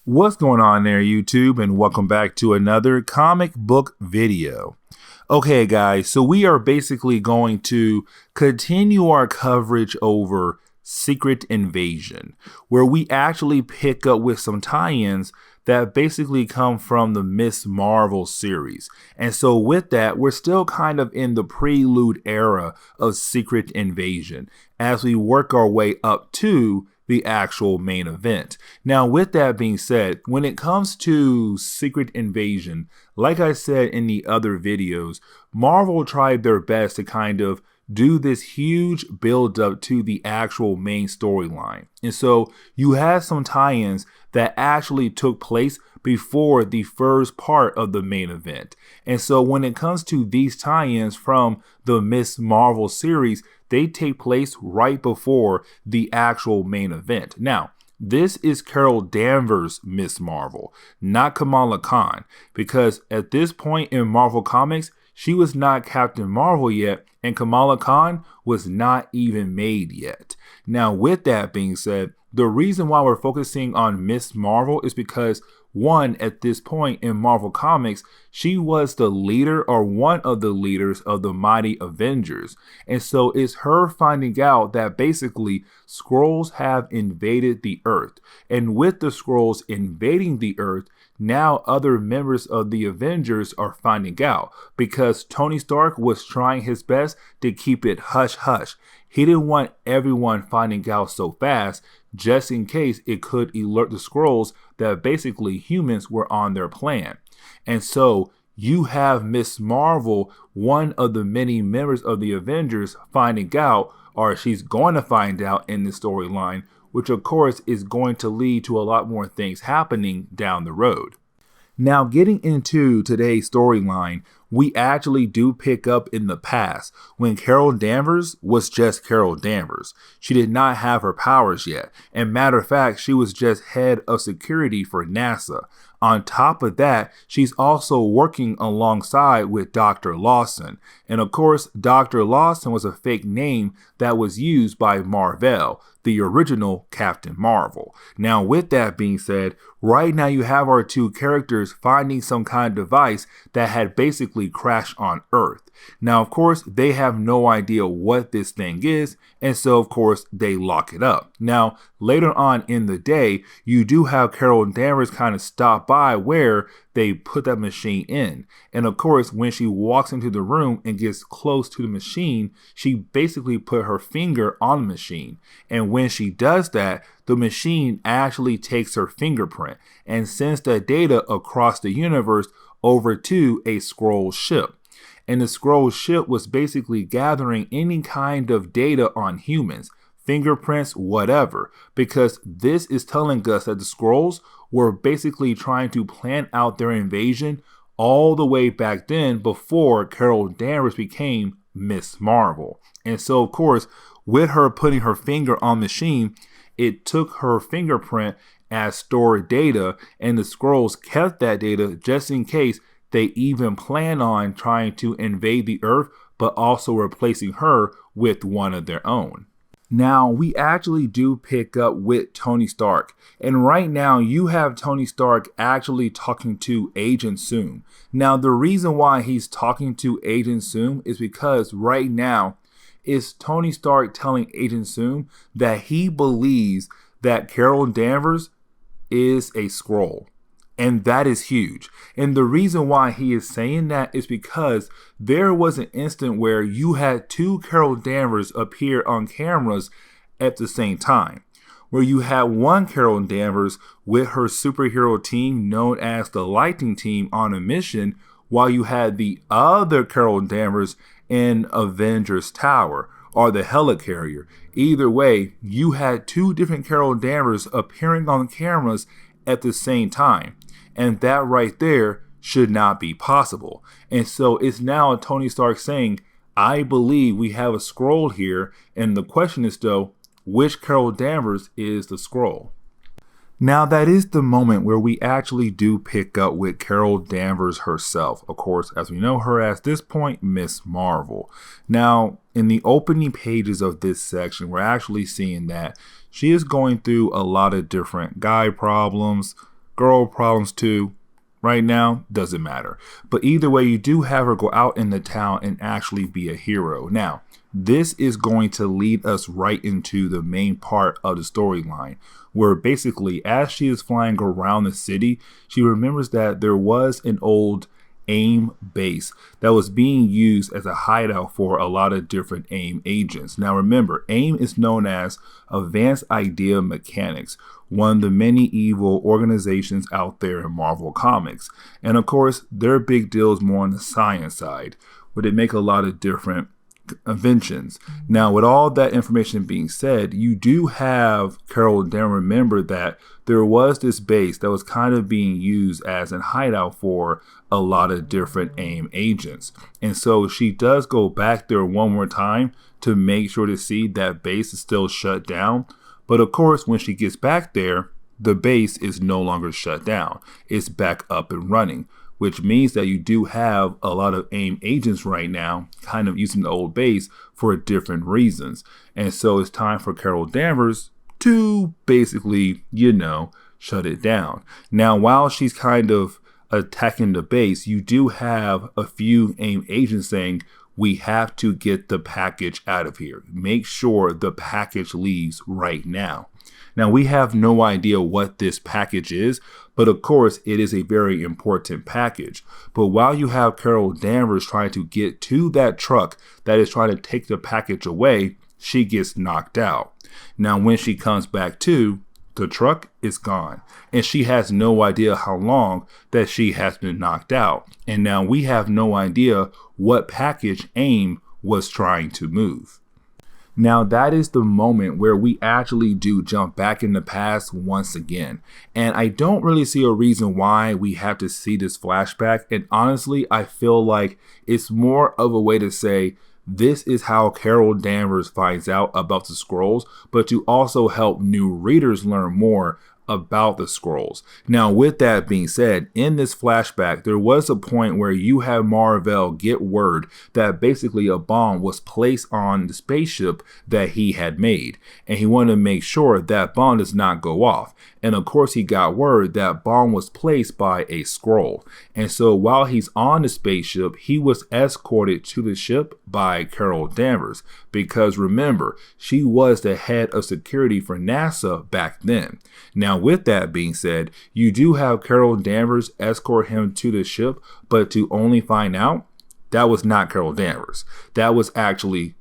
What's going on there, YouTube, and welcome back to another comic book video. Okay, guys, so we are basically going to continue our coverage over Secret Invasion, where we actually pick up with some tie-ins that basically come from the Ms. Marvel series. And so with that, we're still kind of in the Prelude era of Secret Invasion as we work our way up to the actual main event. Now, with that being said, when it comes to Secret Invasion, like I said in the other videos, Marvel tried their best to kind of do this huge build up to the actual main storyline. And so you have some tie-ins that actually took place before the first part of the main event. And so when it comes to these tie-ins from the Ms. Marvel series, they take place right before the actual main event. Now, this is Carol Danvers' Ms. Marvel, not Kamala Khan, because at this point in Marvel Comics, she was not Captain Marvel yet, and Kamala Khan was not even made yet. Now, with that being said, the reason why we're focusing on Ms. Marvel is because, one, at this point in Marvel Comics, she was the leader or one of the leaders of the Mighty Avengers. And so it's her finding out that basically Skrulls have invaded the Earth. And with the Skrulls invading the Earth, now other members of the Avengers are finding out, because Tony Stark was trying his best to keep it hush hush. He didn't want everyone finding out so fast, just in case it could alert the Skrulls that basically humans were on their plan. And so you have Ms. Marvel, one of the many members of the Avengers, finding out, or she's going to find out in the storyline, which of course is going to lead to a lot more things happening down the road. Now, getting into today's storyline, we actually do pick up in the past when Carol Danvers was just Carol Danvers. She did not have her powers yet. And matter of fact, she was just head of security for NASA. On top of that, she's also working alongside with Dr. Lawson. And of course, Dr. Lawson was a fake name that was used by Marvel, the original Captain Marvel. Now, with that being said, right now you have our two characters finding some kind of device that had basically crashed on Earth. Now, of course, they have no idea what this thing is, and so, of course, they lock it up. Now, later on in the day, you do have Carol Danvers kind of stop by where they put that machine in. And of course, when she walks into the room and gets close to the machine, she basically put her finger on the machine. And when she does that, the machine actually takes her fingerprint and sends that data across the universe over to a Skrull ship. And the Skrull ship was basically gathering any kind of data on humans, fingerprints, whatever, because this is telling us that the Skrulls were basically trying to plan out their invasion all the way back then before Carol Danvers became Ms. Marvel. And so, of course, with her putting her finger on the machine, it took her fingerprint as stored data, and the Skrulls kept that data just in case they even plan on trying to invade the Earth, but also replacing her with one of their own. Now, we actually do pick up with Tony Stark, and right now you have Tony Stark actually talking to Agent Sum. Now, the reason why he's talking to Agent Sum is because right now it's Tony Stark telling Agent Sum that he believes that Carol Danvers is a Skrull. And that is huge. And the reason why he is saying that is because there was an instant where you had two Carol Danvers appear on cameras at the same time, where you had one Carol Danvers with her superhero team known as the Lightning Team on a mission, while you had the other Carol Danvers in Avengers Tower or the Helicarrier. Either way, you had two different Carol Danvers appearing on cameras at the same time. And that right there should not be possible. And so it's now Tony Stark saying, I believe we have a Skrull here. And the question is, though, which Carol Danvers is the Skrull? Now, that is the moment where we actually do pick up with Carol Danvers herself. Of course, as we know her at this point, Ms. Marvel. Now, in the opening pages of this section, we're actually seeing that she is going through a lot of different guy problems, girl problems too. Right now, doesn't matter. But either way, you do have her go out in the town and actually be a hero. Now, this is going to lead us right into the main part of the storyline, where basically, as she is flying around the city, she remembers that there was an old A.I.M base that was being used as a hideout for a lot of different A.I.M agents. Now remember, A.I.M is known as Advanced Idea Mechanics, one of the many evil organizations out there in Marvel Comics. And of course, their big deal is more on the science side, where they make a lot of different inventions. Now, with all that information being said, you do have Carol Danvers remember that there was this base that was kind of being used as a hideout for a lot of different A.I.M agents. And so she does go back there one more time to make sure to see that base is still shut down. But of course, when she gets back there, the base is no longer shut down. It's back up and running, which means that you do have a lot of A.I.M agents right now kind of using the old base for different reasons. And so it's time for Carol Danvers to basically, shut it down. Now, while she's kind of attacking the base, you do have a few A.I.M agents saying, we have to get the package out of here. Make sure the package leaves right now. Now, we have no idea what this package is, but of course, it is a very important package. But while you have Carol Danvers trying to get to that truck that is trying to take the package away, she gets knocked out. Now, when she comes back to, the truck is gone, and she has no idea how long that she has been knocked out. And now we have no idea what package A.I.M was trying to move. Now, that is the moment where we actually do jump back in the past once again. And I don't really see a reason why we have to see this flashback. And honestly, I feel like it's more of a way to say, this is how Carol Danvers finds out about the Skrulls, but to also help new readers learn more about the Skrulls. Now, with that being said, in this flashback, there was a point where you have Mar-Vell get word that basically a bomb was placed on the spaceship that he had made, and he wanted to make sure that bomb does not go off. And of course, he got word that bomb was placed by a Skrull. And so while he's on the spaceship, he was escorted to the ship by Carol Danvers, because remember, she was the head of security for NASA back then. Now, with that being said, you do have Carol Danvers escort him to the ship, but to only find out that was not Carol Danvers. That was actually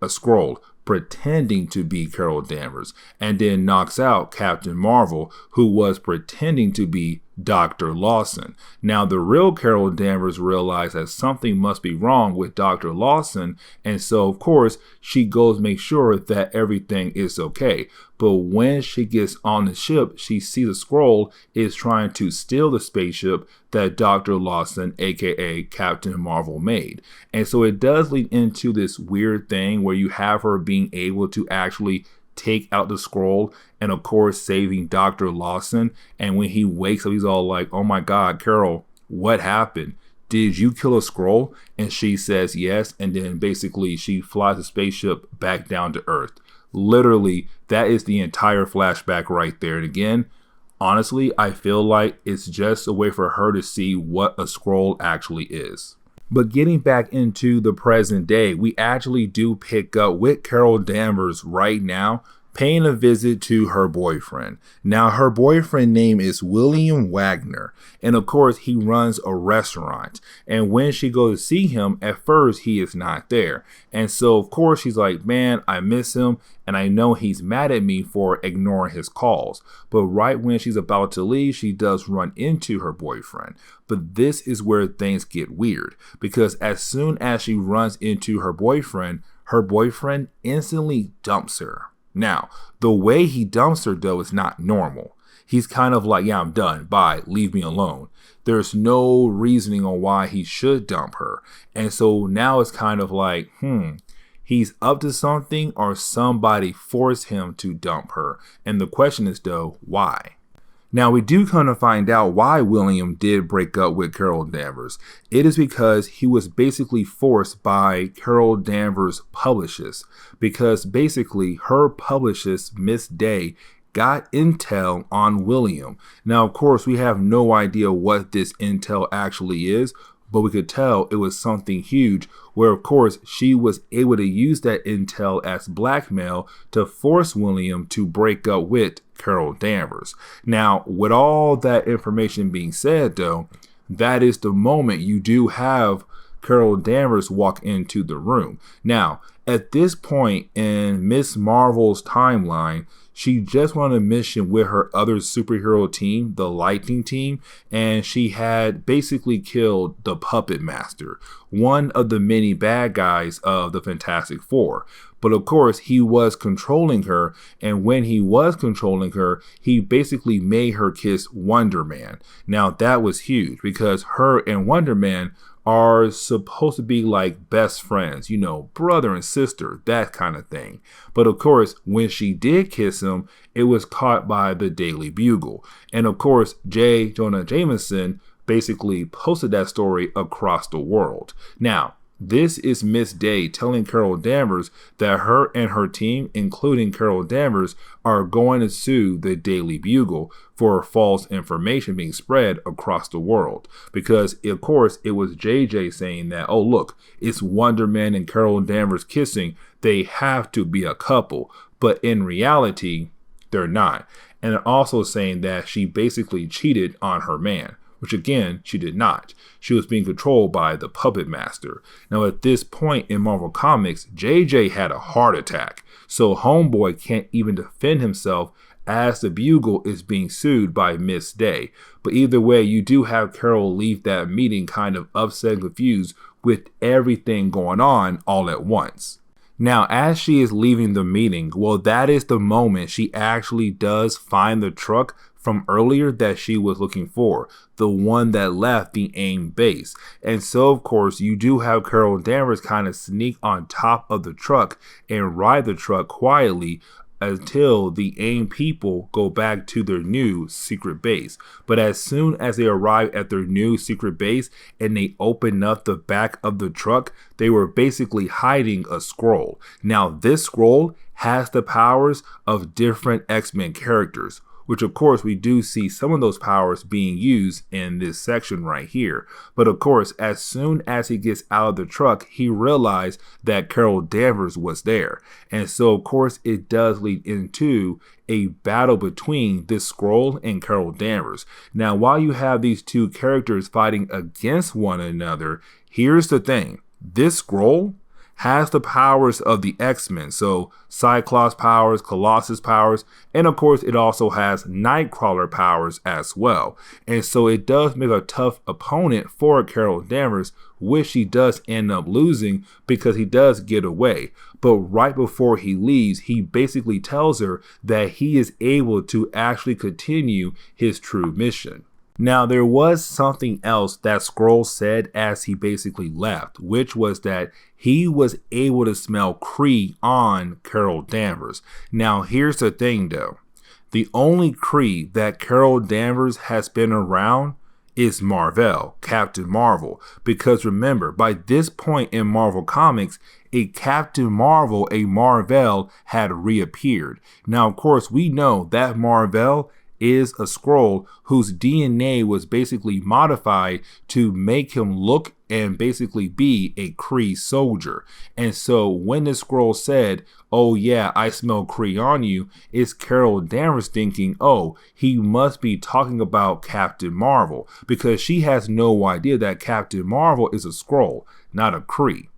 a Skrull pretending to be Carol Danvers, and then knocks out Captain Marvel, who was pretending to be Dr. Lawson. Now, the real Carol Danvers realized that something must be wrong with Dr. Lawson, and so of course she goes make sure that everything is okay. But when she gets on the ship, she sees a Skrull is trying to steal the spaceship that Dr. Lawson, aka Captain Marvel, made. And so it does lead into this weird thing where you have her being able to actually take out the Skrull, and of course saving Dr. Lawson. And when he wakes up, he's all like, oh my God, Carol, what happened? Did you kill a Skrull? And she says yes, and then basically she flies the spaceship back down to Earth. Literally, that is the entire flashback right there. And again, honestly, I feel like it's just a way for her to see what a Skrull actually is. But getting back into the present day, we actually do pick up with Carol Danvers right now, paying a visit to her boyfriend. Now, her boyfriend name is William Wagner, and of course he runs a restaurant. And when she goes to see him, at first he is not there. And so of course she's like, man, I miss him, and I know he's mad at me for ignoring his calls. But right when she's about to leave, she does run into her boyfriend. But this is where things get weird, because as soon as she runs into her boyfriend instantly dumps her. Now, the way he dumps her, though, is not normal. He's kind of like, yeah, I'm done. Bye. Leave me alone. There's no reasoning on why he should dump her. And so now it's kind of like, he's up to something, or somebody forced him to dump her. And the question is, though, why? Now, we do kind of find out why William did break up with Carol Danvers. It is because he was basically forced by Carol Danvers' publicist, because basically her publicist, Miss Day, got intel on William. Now, of course, we have no idea what this intel actually is, but we could tell it was something huge where, of course, she was able to use that intel as blackmail to force William to break up with Carol Danvers. Now, with all that information being said, though, that is the moment you do have Carol Danvers walk into the room. Now, at this point in Miss Marvel's timeline, she just went on a mission with her other superhero team, the Lightning team, and she had basically killed the Puppet Master, one of the many bad guys of the Fantastic Four. But of course, he was controlling her, and when he was controlling her, he basically made her kiss Wonder Man. Now, that was huge because her and Wonder Man are supposed to be like best friends, you know, brother and sister, that kind of thing. But of course, when she did kiss him, it was caught by the Daily Bugle. And of course, J. Jonah Jameson basically posted that story across the world. Now, this is Miss Day telling Carol Danvers that her and her team, including Carol Danvers, are going to sue the Daily Bugle for false information being spread across the world. Because, of course, it was JJ saying that, oh, look, it's Wonder Man and Carol Danvers kissing. They have to be a couple. But in reality, they're not. And also saying that she basically cheated on her man, which again, she did not. She was being controlled by the Puppet Master. Now, at this point in Marvel Comics, JJ had a heart attack, so Homeboy can't even defend himself as the Bugle is being sued by Miss Day. But either way, you do have Carol leave that meeting kind of upset and confused with everything going on all at once. Now, as she is leaving the meeting, well, that is the moment she actually does find the truck from earlier that she was looking for, the one that left the A.I.M base. And so, of course, you do have Carol Danvers kind of sneak on top of the truck and ride the truck quietly until the A.I.M people go back to their new secret base. But as soon as they arrive at their new secret base and they open up the back of the truck, they were basically hiding a Skrull. Now, this Skrull has the powers of different X-Men characters, which of course we do see some of those powers being used in this section right here. But of course, as soon as he gets out of the truck, he realized that Carol Danvers was there. And so of course it does lead into a battle between this Skrull and Carol Danvers. Now, while you have these two characters fighting against one another, here's the thing. This Skrull has the powers of the X-Men, so Cyclops powers, Colossus powers, and of course it also has Nightcrawler powers as well. And so it does make a tough opponent for Carol Danvers, which she does end up losing because he does get away. But right before he leaves, he basically tells her that he is able to actually continue his true mission. Now, there was something else that Skrull said as he basically left, which was that he was able to smell Kree on Carol Danvers. Now, here's the thing though. The only Kree that Carol Danvers has been around is Marvel, Captain Marvel. Because remember, by this point in Marvel Comics, a Captain Marvel, a Marvel, had reappeared. Now, of course, we know that Marvel is a Skrull whose DNA was basically modified to make him look and basically be a Kree soldier. And so when the Skrull said, oh yeah, I smell Kree on you, it's Carol Danvers thinking, oh, he must be talking about Captain Marvel, because she has no idea that Captain Marvel is a Skrull, not a Kree.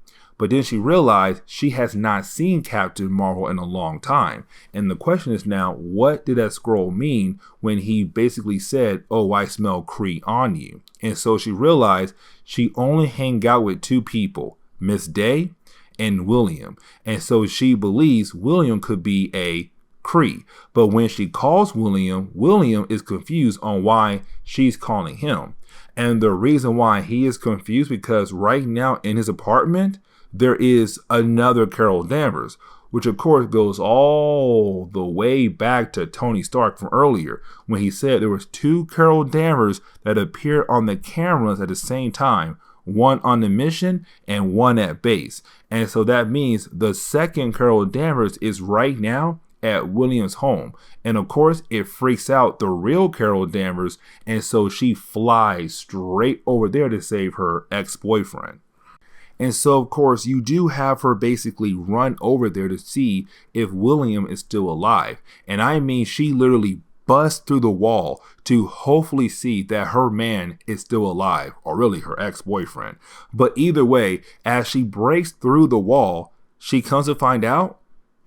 But then she realized she has not seen Captain Marvel in a long time. And the question is now, what did that Skrull mean when he basically said, oh, I smell Kree on you? And so she realized she only hang out with two people, Miss Day and William. And so she believes William could be a Kree. But when she calls William, William is confused on why she's calling him. And the reason why he is confused because right now in his apartment, there is another Carol Danvers, which of course goes all the way back to Tony Stark from earlier when he said there was two Carol Danvers that appeared on the cameras at the same time, one on the mission and one at base. And so that means the second Carol Danvers is right now at William's home. And of course, it freaks out the real Carol Danvers, and so she flies straight over there to save her ex-boyfriend. And so, of course, you do have her basically run over there to see if William is still alive. And I mean, she literally busts through the wall to hopefully see that her man is still alive, or really her ex-boyfriend. But either way, as she breaks through the wall, she comes to find out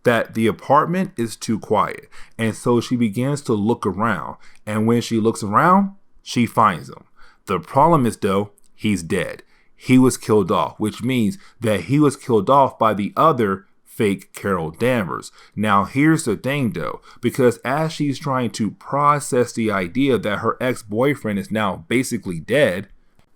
that the apartment is too quiet. And so she begins to look around. And when she looks around, she finds him. The problem is, though, he's dead. He was killed off, which means that he was killed off by the other fake Carol Danvers. Now, here's the thing, though, because as she's trying to process the idea that her ex-boyfriend is now basically dead,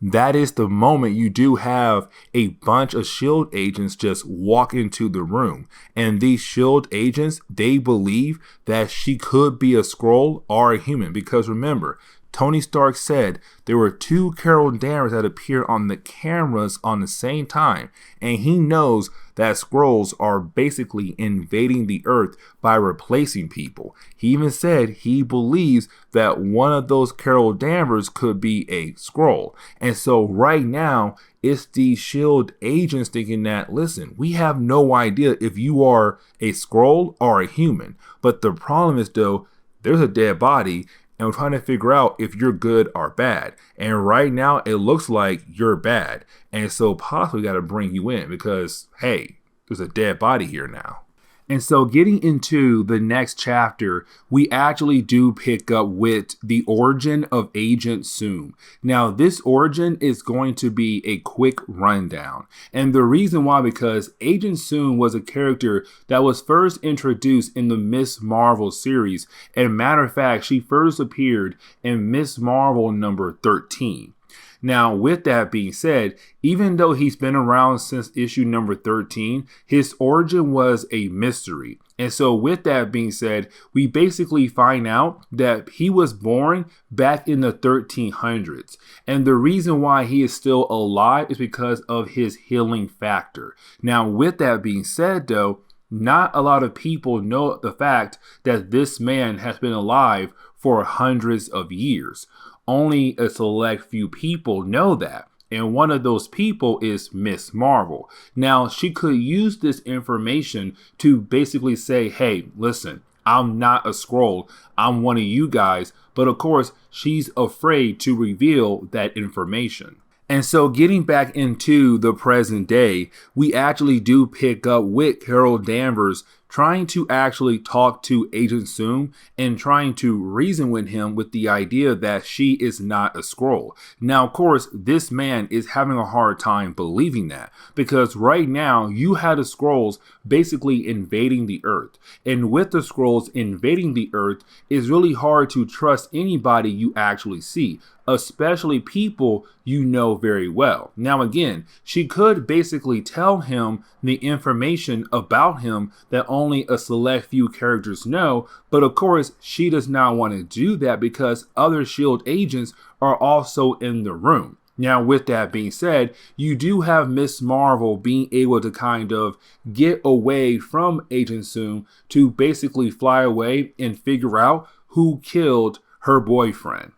that is the moment you do have a bunch of S.H.I.E.L.D. agents just walk into the room. And these S.H.I.E.L.D. agents, they believe that she could be a Skrull or a human. Because remember, Tony Stark said there were two Carol Danvers that appeared on the cameras on the same time, and he knows that Skrulls are basically invading the Earth by replacing people. He even said he believes that one of those Carol Danvers could be a Skrull. And so right now, it's these S.H.I.E.L.D. agents thinking that, listen, we have no idea if you are a Skrull or a human. But the problem is, though, there's a dead body, and we're trying to figure out if you're good or bad. And right now, it looks like you're bad. And so possibly got to bring you in because, hey, there's a dead body here now. And so getting into the next chapter, we actually do pick up with the origin of Agent S.H.I.E.L.D. Now, this origin is going to be a quick rundown. And the reason why, because Agent S.H.I.E.L.D. was a character that was first introduced in the Ms. Marvel series. And matter of fact, she first appeared in Ms. Marvel number 13. Now, with that being said, even though he's been around since issue number 13, his origin was a mystery. And so with that being said, we basically find out that he was born back in the 1300s. And the reason why he is still alive is because of his healing factor. Now, with that being said, though, not a lot of people know the fact that this man has been alive for hundreds of years. Only a select few people know that. And one of those people is Ms. Marvel. Now, she could use this information to basically say, hey, listen, I'm not a Skrull. I'm one of you guys. But of course, she's afraid to reveal that information. And so getting back into the present day, we actually do pick up with Carol Danvers trying to actually talk to Agent S.H.I.E.L.D. and trying to reason with him with the idea that she is not a Skrull. Now, of course, this man is having a hard time believing that because right now you have the Skrulls basically invading the Earth. And with the Skrulls invading the Earth, it's really hard to trust anybody you actually see, especially people you know very well. Now, again, she could basically tell him the information about him that only a select few characters know, but of course, she does not want to do that because other S.H.I.E.L.D. agents are also in the room. Now, with that being said, you do have Ms. Marvel being able to kind of get away from Agent S.H.I.E.L.D. to basically fly away and figure out who killed her boyfriend.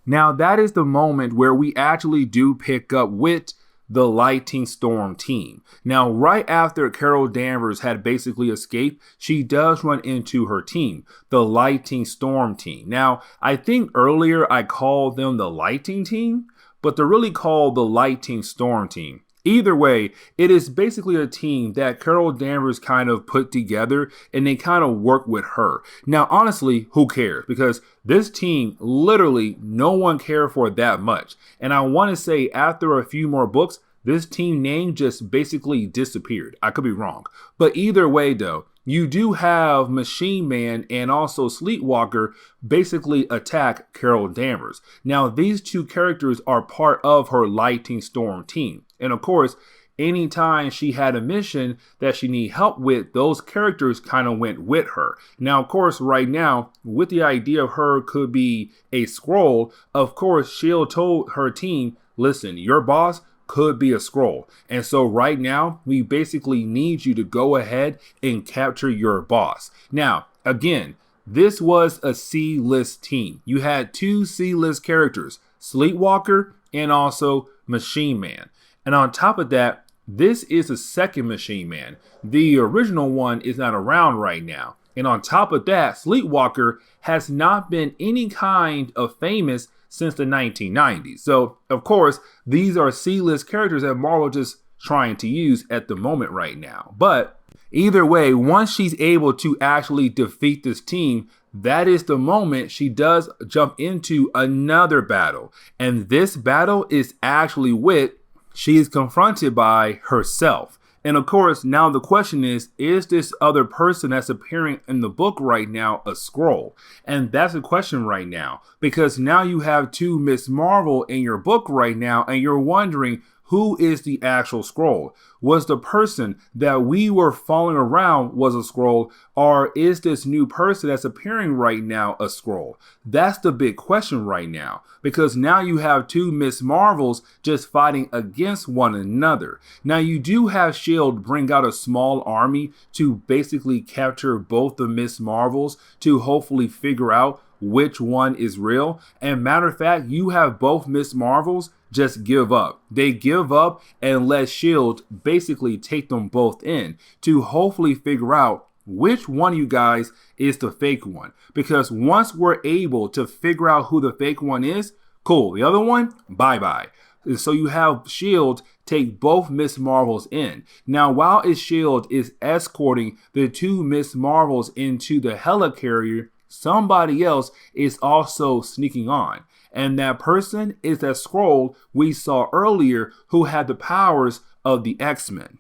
Now, that is the moment where we actually do pick up with the Lightning Storm team. Now, right after Carol Danvers had basically escaped, she does run into her team, the Lightning Storm team. Now, I think earlier I called them the Lightning team, but they're really called the Lightning Storm team. Either way, it is basically a team that Carol Danvers kind of put together and they kind of work with her. Now, honestly, who cares? Because this team, literally, no one cared for that much. And I want to say after a few more books, this team name just basically disappeared. I could be wrong. But either way, though, you do have Machine Man and also Sleepwalker basically attack Carol Danvers. Now, these two characters are part of her Lightning Storm team. And of course, anytime she had a mission that she needed help with, those characters kind of went with her. Now, of course, right now, with the idea of her could be a Skrull, of course, S.H.I.E.L.D. told her team, listen, your boss could be a Skrull. And so right now, we basically need you to go ahead and capture your boss. Now, again, this was a C-list team. You had two C-list characters, Sleepwalker and also Machine Man. And on top of that, this is the second Machine Man. The original one is not around right now. And on top of that, Sleepwalker has not been any kind of famous since the 1990s. So, of course, these are C-list characters that Marvel just trying to use at the moment right now. But either way, once she's able to actually defeat this team, that is the moment she does jump into another battle. And this battle is actually with, she is confronted by herself. And of course, now the question is this other person that's appearing in the book right now a Skrull? And that's the question right now, because now you have two Miss Marvel in your book right now, and you're wondering, who is the actual Skrull? Was the person that we were following around was a Skrull, or is this new person that's appearing right now a Skrull? That's the big question right now, because now you have two Miss Marvels just fighting against one another. Now you do have S.H.I.E.L.D. bring out a small army to basically capture both the Miss Marvels to hopefully figure out which one is real. And matter of fact, you have both Miss Marvels just give up. They give up and let S.H.I.E.L.D. basically take them both in to hopefully figure out which one of you guys is the fake one. Because once we're able to figure out who the fake one is, cool. The other one, bye-bye. So you have S.H.I.E.L.D. take both Miss Marvels in. Now, while S.H.I.E.L.D. is escorting the two Miss Marvels into the helicarrier, somebody else is also sneaking on. And that person is that Skrull we saw earlier who had the powers of the X-Men.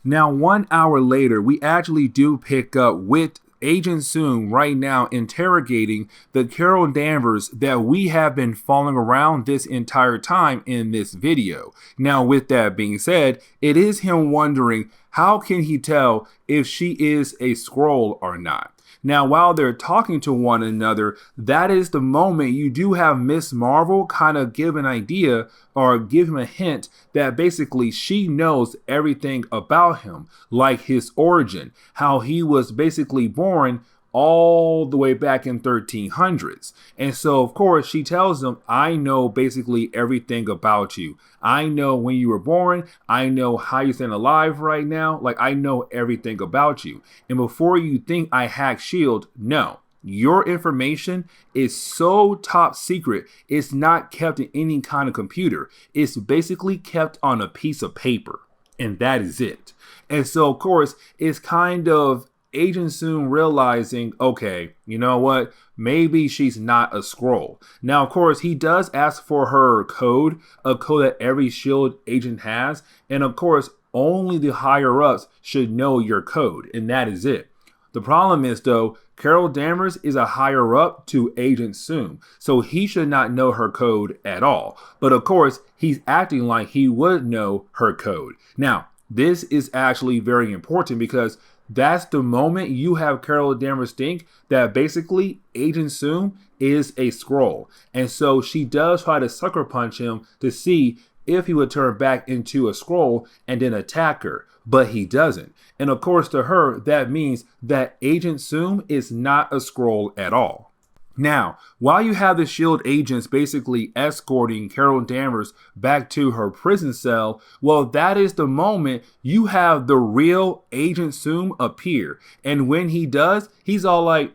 Now, 1 hour later, we actually do pick up with Agent Sum right now interrogating the Carol Danvers that we have been following around this entire time in this video. Now, with that being said, it is him wondering how can he tell if she is a Skrull or not. Now, while they're talking to one another, that is the moment you do have Miss Marvel kind of give an idea or give him a hint that basically she knows everything about him, like his origin, how he was basically born all the way back in 1300s. And so, of course, she tells him, I know basically everything about you. I know when you were born. I know how you're staying alive right now. Like, I know everything about you. And before you think I hacked S.H.I.E.L.D., no. Your information is so top secret, it's not kept in any kind of computer. It's basically kept on a piece of paper. And that is it. And so, of course, it's kind of Agent Sum realizing, okay, you know what? Maybe she's not a Skrull. Now, of course, he does ask for her code, a code that every S.H.I.E.L.D. agent has. And of course, only the higher ups should know your code. And that is it. The problem is, though, Carol Danvers is a higher up to Agent Sum, so he should not know her code at all. But of course, he's acting like he would know her code. Now, this is actually very important because that's the moment you have Carol Danvers think that basically Agent Sum is a Skrull. And so she does try to sucker punch him to see if he would turn back into a Skrull and then attack her. But he doesn't. And of course, to her, that means that Agent Sum is not a Skrull at all. Now, while you have the S.H.I.E.L.D. agents basically escorting Carol Danvers back to her prison cell, well, that is the moment you have the real Agent Sum appear. And when he does, he's all like,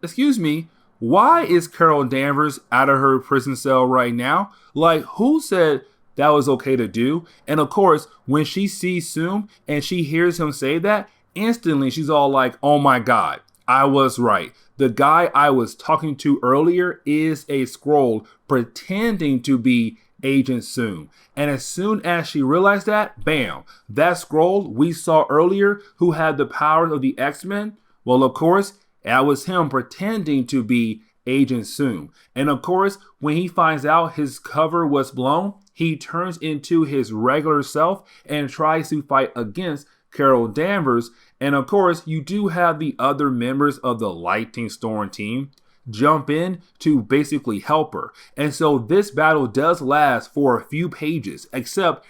excuse me, why is Carol Danvers out of her prison cell right now? Like, who said that was okay to do? And of course, when she sees Sum and she hears him say that, instantly she's all like, oh my God, I was right. The guy I was talking to earlier is a Skrull pretending to be Agent Sum. And as soon as she realized that, bam, that Skrull we saw earlier who had the powers of the X-Men, well, of course, that was him pretending to be Agent Sum. And of course, when he finds out his cover was blown, he turns into his regular self and tries to fight against Carol Danvers. And of course, you do have the other members of the Lightning Storm team. jump in to basically help her. And so this battle does last for a few pages, except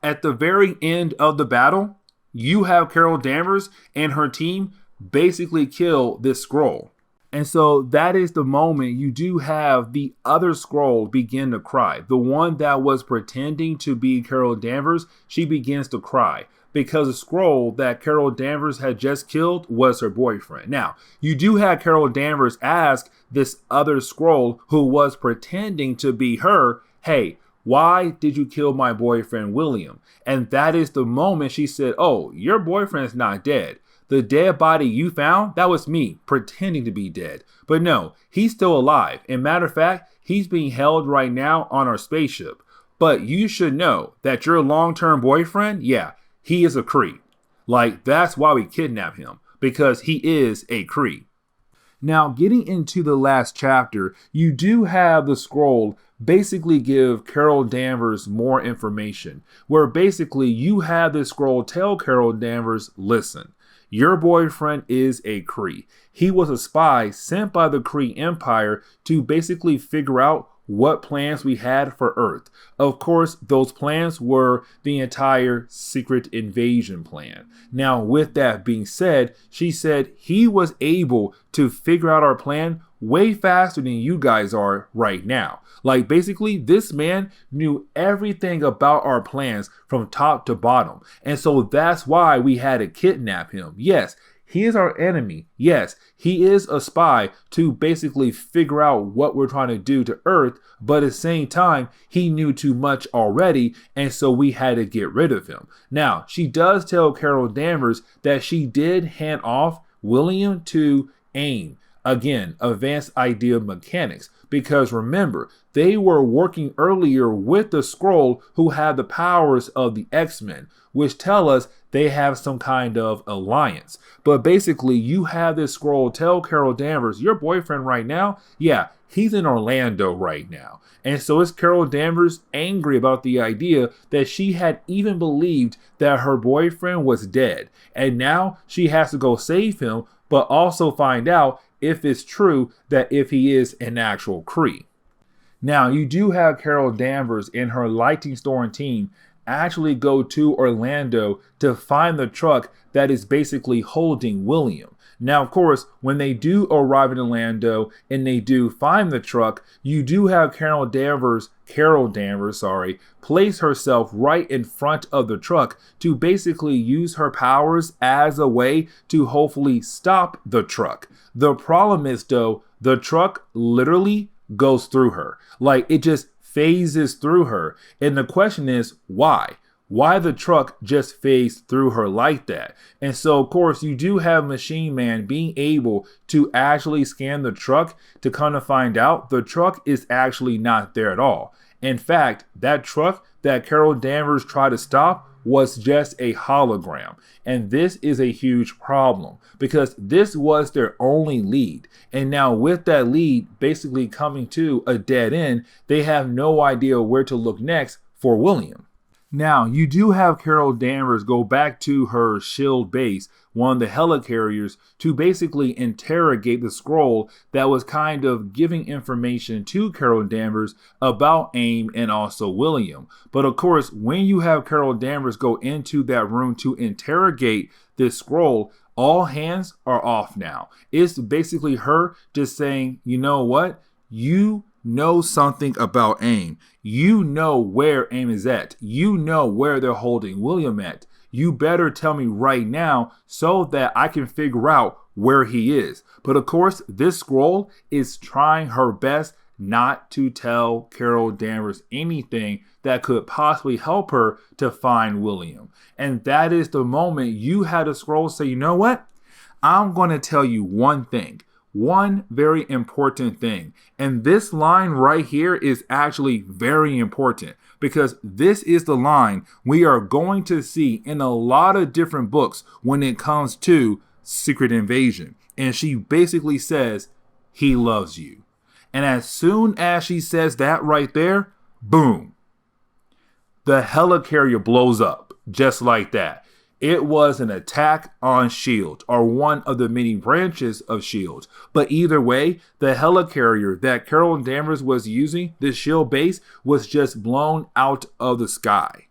at the very end of the battle, you have Carol Danvers and her team basically kill this Skrull. And so that is the moment you do have the other Skrull begin to cry. The one that was pretending to be Carol Danvers, she begins to cry because the Skrull that Carol Danvers had just killed was her boyfriend. Now, you do have Carol Danvers ask this other Skrull who was pretending to be her, hey, why did you kill my boyfriend, William? And that is the moment she said, oh, your boyfriend's not dead. The dead body you found, that was me pretending to be dead. But no, he's still alive. And matter of fact, he's being held right now on our spaceship. But you should know that your long-term boyfriend, yeah, he is a Kree. Like, that's why we kidnapped him, because he is a Kree. Now, getting into the last chapter, you do have the Skrull basically give Carol Danvers more information, where basically you have this Skrull tell Carol Danvers, listen, your boyfriend is a Kree. He was a spy sent by the Kree Empire to basically figure out what plans we had for Earth. Of course, those plans were the entire secret invasion plan. Now, with that being said, she said he was able to figure out our plan way faster than you guys are right now. Like, basically, this man knew everything about our plans from top to bottom. And so that's why we had to kidnap him. Yes, he is our enemy. Yes, he is a spy to basically figure out what we're trying to do to Earth. But at the same time, he knew too much already. And so we had to get rid of him. Now, she does tell Carol Danvers that she did hand off William to A.I.M. Again, advanced idea mechanics. Because remember, they were working earlier with the Skrull who had the powers of the X-Men, which tell us they have some kind of alliance. But basically, you have this Skrull tell Carol Danvers, your boyfriend right now, yeah, he's in Orlando right now. And so is Carol Danvers angry about the idea that she had even believed that her boyfriend was dead. And now she has to go save him, but also find out if it's true that if he is an actual Kree. Now, you do have Carol Danvers and her lighting store and team actually go to Orlando to find the truck that is basically holding William. Now, of course, when they do arrive in Orlando and they do find the truck, you do have Carol Danvers, place herself right in front of the truck to basically use her powers as a way to hopefully stop the truck. The problem is, though, the truck literally goes through her. Like, it just phases through her. And the question is, why? Why the truck just phased through her like that? And so, of course, you do have Machine Man being able to actually scan the truck to kind of find out the truck is actually not there at all. In fact, that truck that Carol Danvers tried to stop was just a hologram. And this is a huge problem because this was their only lead. And now with that lead basically coming to a dead end, they have no idea where to look next for William. Now, you do have Carol Danvers go back to her S.H.I.E.L.D. base, one of the helicarriers, to basically interrogate the Skrull that was kind of giving information to Carol Danvers about A.I.M. and also William. But of course, when you have Carol Danvers go into that room to interrogate this Skrull, all hands are off now. It's basically her just saying, you know what? You know something about A.I.M. You know where A.I.M is at. You know where they're holding William at. You better tell me right now so that I can figure out where he is. But of course, this Skrull is trying her best not to tell Carol Danvers anything that could possibly help her to find William. And that is the moment you had a Skrull say, you know what? I'm going to tell you one thing. One very important thing. And this line right here is actually very important because this is the line we are going to see in a lot of different books when it comes to Secret Invasion. And she basically says, he loves you. And as soon as she says that right there, boom, the helicarrier blows up just like that. It was an attack on S.H.I.E.L.D, or one of the many branches of S.H.I.E.L.D. But either way, the helicarrier that Carol Danvers was using, the S.H.I.E.L.D. base, was just blown out of the sky.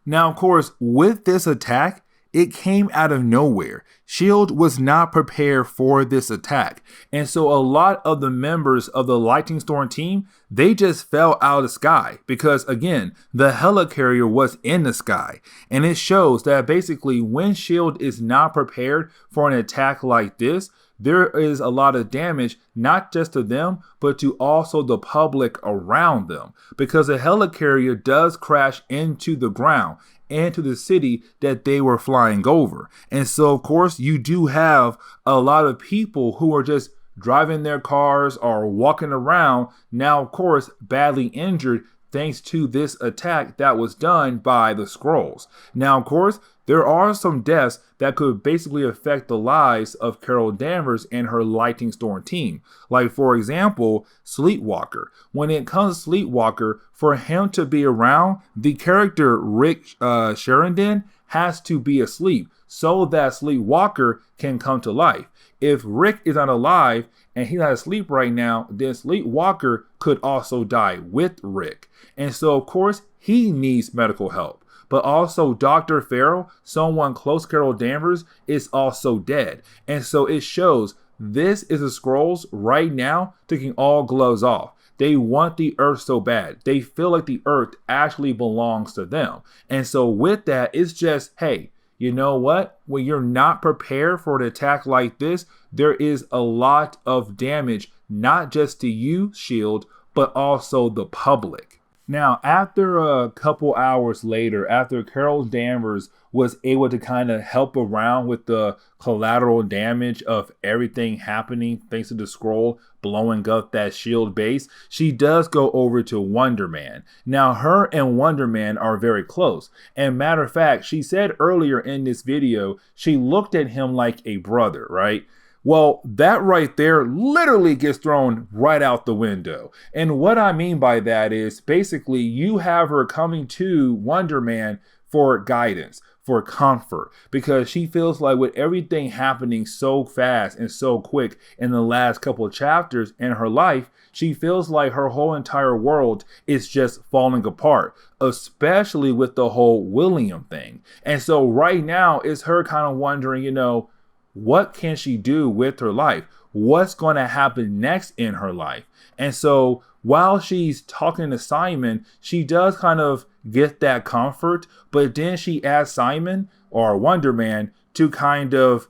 Now, of course, with this attack, it came out of nowhere. S.H.I.E.L.D. was not prepared for this attack. And so a lot of the members of the Lightning Storm team, they just fell out of the sky because, again, the helicarrier was in the sky. And it shows that basically when S.H.I.E.L.D. is not prepared for an attack like this, there is a lot of damage, not just to them, but to also the public around them, because a helicarrier does crash into the ground and to the city that they were flying over. And so, of course, you do have a lot of people who are just driving their cars or walking around, now, of course, badly injured thanks to this attack that was done by the Skrulls. Now, of course, there are some deaths that could basically affect the lives of Carol Danvers and her Lightning Storm team. Like, for example, Sleepwalker. When it comes to Sleepwalker, for him to be around, the character Rick Sheridan has to be asleep so that Sleepwalker can come to life. If Rick is not alive and he's not asleep right now, then Sleepwalker could also die with Rick. And so, of course, he needs medical help. But also Dr. Farrell, someone close to Carol Danvers, is also dead. And so it shows this is the Skrulls right now taking all gloves off. They want the Earth so bad. They feel like the Earth actually belongs to them. And so with that, it's just, hey, you know what? When you're not prepared for an attack like this, there is a lot of damage, not just to you, S.H.I.E.L.D., but also the public. Now, after a couple hours later, after Carol Danvers was able to kind of help around with the collateral damage of everything happening thanks to the Skrull blowing up that S.H.I.E.L.D. base, she does go over to Wonder Man. Now, her and Wonder Man are very close. And matter of fact, she said earlier in this video, she looked at him like a brother, right? Well, that right there literally gets thrown right out the window. And what I mean by that is basically you have her coming to Wonder Man for guidance, for comfort, because she feels like with everything happening so fast and so quick in the last couple of chapters in her life, she feels like her whole entire world is just falling apart, especially with the whole William thing. And so right now it's her kind of wondering, you know, what can she do with her life? What's going to happen next in her life? And so while she's talking to Simon, she does kind of get that comfort, but then she asks Simon or Wonder Man to kind of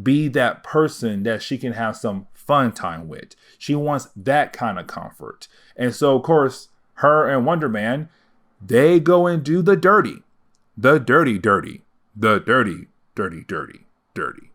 be that person that she can have some fun time with. She wants that kind of comfort. And so, of course, her and Wonder Man, they go and do the dirty. The dirty, dirty. The dirty, dirty, dirty, dirty.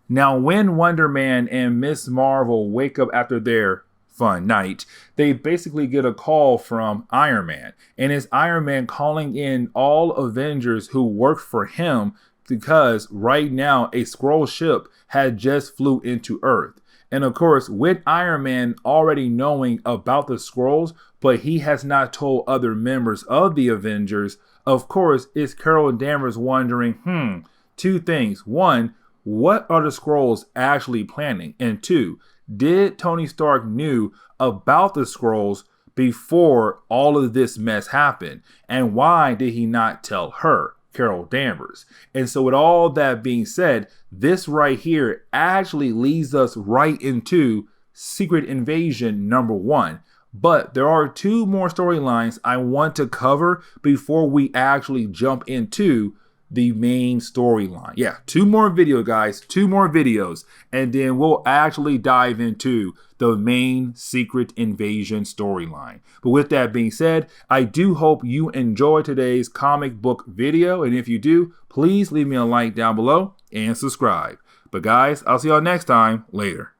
Now, when Wonder Man and Miss Marvel wake up after their fun night, they basically get a call from Iron Man. And it's Iron Man calling in all Avengers who work for him because right now a Skrull ship had just flew into Earth. And of course, with Iron Man already knowing about the Skrulls, but he has not told other members of the Avengers, of course, it's Carol Danvers wondering, two things. One, what are the Skrulls actually planning? And two, did Tony Stark knew about the Skrulls before all of this mess happened? And why did he not tell her, Carol Danvers? And so with all that being said, this right here actually leads us right into Secret Invasion #1. But there are two more storylines I want to cover before we actually jump into the main storyline. Yeah, two more videos, and then we'll actually dive into the main Secret Invasion storyline. But with that being said, I do hope you enjoyed today's comic book video, and if you do, please leave me a like down below and subscribe. But guys, I'll see y'all next time. Later.